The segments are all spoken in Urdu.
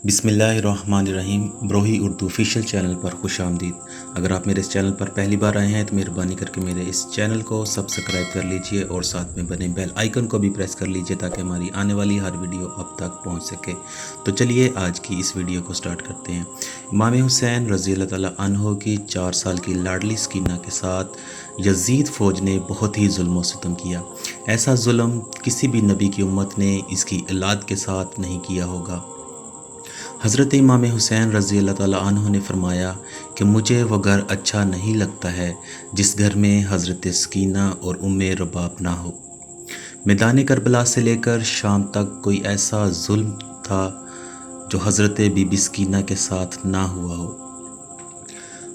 بسم اللہ الرحمن الرحیم بروہی اردو آفیشیل چینل پر خوش آمدید۔ اگر آپ میرے اس چینل پر پہلی بار آئے ہیں تو مہربانی کر کے میرے اس چینل کو سبسکرائب کر لیجئے اور ساتھ میں بنے بیل آئیکن کو بھی پریس کر لیجئے تاکہ ہماری آنے والی ہر ویڈیو اب تک پہنچ سکے۔ تو چلیے آج کی اس ویڈیو کو سٹارٹ کرتے ہیں۔ امام حسین رضی اللہ تعالیٰ عنہ کی 4 سال کی لاڈلی سکینہ کے ساتھ یزید فوج نے بہت ہی ظلم و ستم کیا۔ ایسا ظلم کسی بھی نبی کی امت نے اس کی اولاد کے ساتھ نہیں کیا ہوگا۔ حضرت امام حسین رضی اللہ تعالیٰ عنہ نے فرمایا کہ مجھے وہ گھر اچھا نہیں لگتا ہے جس گھر میں حضرت سکینہ اور ام رباب نہ ہو۔ میدان کربلا سے لے کر شام تک کوئی ایسا ظلم تھا جو حضرت بی بی سکینہ کے ساتھ نہ ہوا ہو۔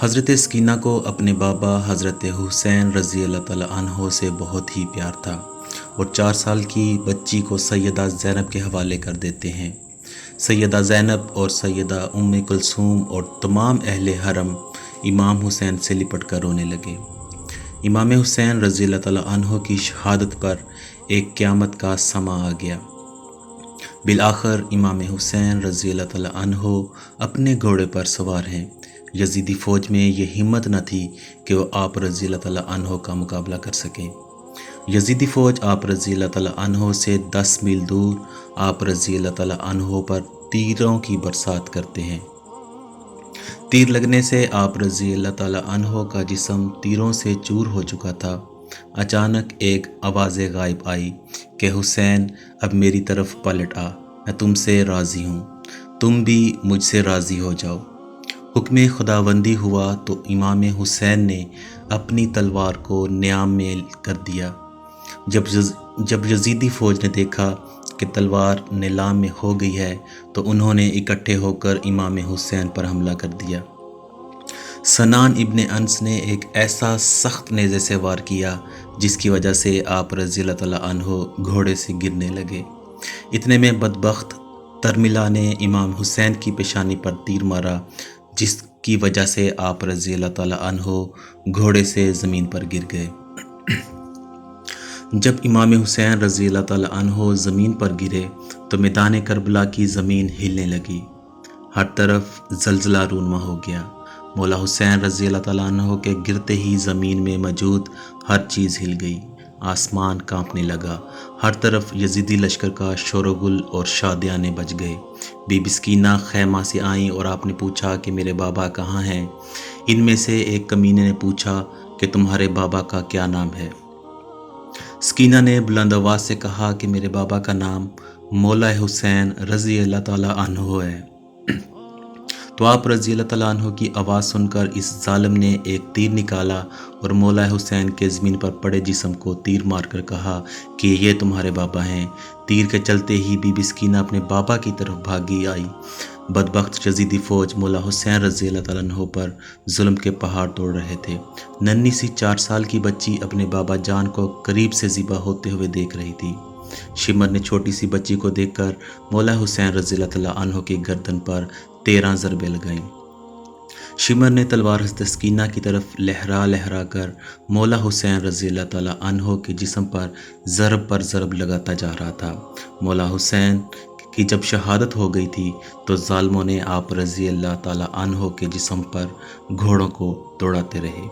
حضرت سکینہ کو اپنے بابا حضرت حسین رضی اللہ تعالیٰ عنہ سے بہت ہی پیار تھا اور 4 سال کی بچی کو سیدہ زینب کے حوالے کر دیتے ہیں۔ سیدہ زینب اور سیدہ ام کلثوم اور تمام اہل حرم امام حسین سے لپٹ کر رونے لگے۔ امام حسین رضی اللہ تعالیٰ عنہ کی شہادت پر ایک قیامت کا سماں آ گیا۔ بالآخر امام حسین رضی اللہ تعالیٰ عنہ اپنے گھوڑے پر سوار ہیں۔ یزیدی فوج میں یہ ہمت نہ تھی کہ وہ آپ رضی اللہ تعالیٰ عنہ کا مقابلہ کر سکیں۔ یزیدی فوج آپ رضی اللہ تعالیٰ عنہ سے 10 میل دور آپ رضی اللہ تعالیٰ عنہ پر تیروں کی برسات کرتے ہیں۔ تیر لگنے سے آپ رضی اللہ تعالیٰ عنہ کا جسم تیروں سے چور ہو چکا تھا۔ اچانک ایک آواز غائب آئی کہ حسین اب میری طرف پلٹ آ، میں تم سے راضی ہوں، تم بھی مجھ سے راضی ہو جاؤ۔ حکم خداوندی ہوا تو امام حسین نے اپنی تلوار کو نیام میں کر دیا۔ جب یزیدی فوج نے دیکھا کہ تلوار نیلام میں ہو گئی ہے تو انہوں نے اکٹھے ہو کر امام حسین پر حملہ کر دیا۔ سنان ابن انس نے ایک ایسا سخت نیزے سے وار کیا جس کی وجہ سے آپ رضی اللہ تعالیٰ عنہ گھوڑے سے گرنے لگے۔ اتنے میں بدبخت ترملا نے امام حسین کی پیشانی پر تیر مارا جس کی وجہ سے آپ رضی اللہ تعالیٰ عنہ گھوڑے سے زمین پر گر گئے۔ جب امام حسین رضی اللہ تعالیٰ عنہ زمین پر گرے تو میدان کربلا کی زمین ہلنے لگی، ہر طرف زلزلہ رونما ہو گیا۔ مولا حسین رضی اللہ تعالیٰ عنہ کے گرتے ہی زمین میں موجود ہر چیز ہل گئی، آسمان کانپنے لگا، ہر طرف یزیدی لشکر کا شور و گل اور شادیانے بج گئے۔ بی بی سکینہ خیمہ سے آئیں اور آپ نے پوچھا کہ میرے بابا کہاں ہیں؟ ان میں سے ایک کمینے نے پوچھا کہ تمہارے بابا کا کیا نام ہے؟ سکینہ نے بلند آواز سے کہا کہ میرے بابا کا نام مولا حسین رضی اللہ تعالیٰ عنہ ہے۔ تو آپ رضی اللہ تعالیٰ عنہ کی آواز سن کر اس ظالم نے ایک تیر نکالا اور مولا حسین کے زمین پر پڑے جسم کو تیر مار کر کہا کہ یہ تمہارے بابا ہیں۔ تیر کے چلتے ہی بی بی سکینہ اپنے بابا کی طرف بھاگی آئی۔ بدبخت یزیدی فوج مولا حسین رضی اللہ تعالیٰ عنہ پر ظلم کے پہاڑ توڑ رہے تھے۔ ننھی سی 4 سال کی بچی اپنے بابا جان کو قریب سے ذبح ہوتے ہوئے دیکھ رہی تھی۔ شمر نے چھوٹی سی بچی کو دیکھ کر مولا حسین رضی اللہ تعالیٰ عنہ کی گردن پر 13 ضربیں لگائیں۔ شمر نے تلوار حضرت سکینہ کی طرف لہرا لہرا کر مولا حسین رضی اللہ تعالیٰ عنہ کے جسم پر ضرب پر ضرب لگاتا جا رہا تھا۔ مولا حسین کی جب شہادت ہو گئی تھی تو ظالموں نے آپ رضی اللہ تعالیٰ عنہ کے جسم پر گھوڑوں کو دوڑاتے رہے۔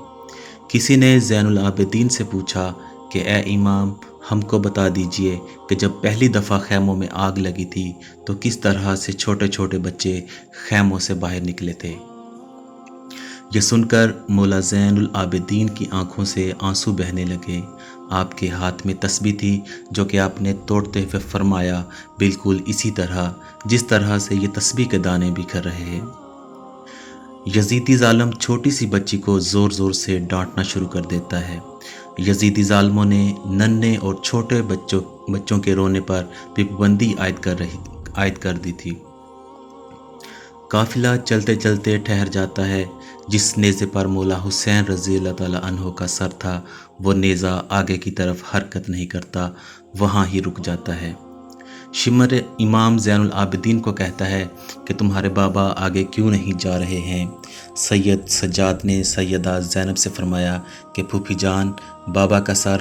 کسی نے زین العابدین سے پوچھا کہ اے امام، ہم کو بتا دیجئے کہ جب پہلی دفعہ خیموں میں آگ لگی تھی تو کس طرح سے چھوٹے چھوٹے بچے خیموں سے باہر نکلے تھے؟ یہ سن کر مولا زین العابدین کی آنکھوں سے آنسو بہنے لگے۔ آپ کے ہاتھ میں تسبیح تھی جو کہ آپ نے توڑتے ہوئے فرمایا، بالکل اسی طرح جس طرح سے یہ تسبیح کے دانے بکھر رہے ہیں۔ یزیدی ظالم چھوٹی سی بچی کو زور زور سے ڈانٹنا شروع کر دیتا ہے۔ یزیدی ظالموں نے ننھے اور چھوٹے بچوں کے رونے پر بھی پابندی عائد کر دی تھی۔ قافلہ چلتے چلتے ٹھہر جاتا ہے۔ جس نیزے پر مولا حسین رضی اللہ تعالیٰ عنہ کا سر تھا وہ نیزہ آگے کی طرف حرکت نہیں کرتا، وہاں ہی رک جاتا ہے۔ شمر امام زین العابدین کو کہتا ہے کہ تمہارے بابا آگے کیوں نہیں جا رہے ہیں؟ سید سجاد نے سیدہ زینب سے فرمایا کہ پھوپھی جان، بابا کا سر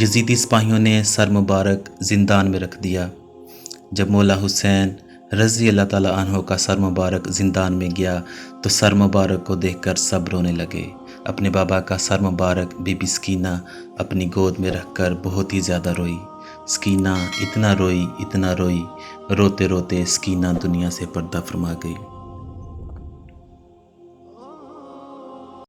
یزیدی سپاہیوں نے سر مبارک زندان میں رکھ دیا۔ جب مولا حسین رضی اللہ تعالیٰ عنہ کا سر مبارک زندان میں گیا تو سر مبارک کو دیکھ کر سب رونے لگے۔ اپنے بابا کا سر مبارک بی بی سکینہ اپنی گود میں رکھ کر بہت ہی زیادہ روئی۔ سکینہ اتنا روئی، روتے روتے سکینہ دنیا سے پردہ فرما گئی۔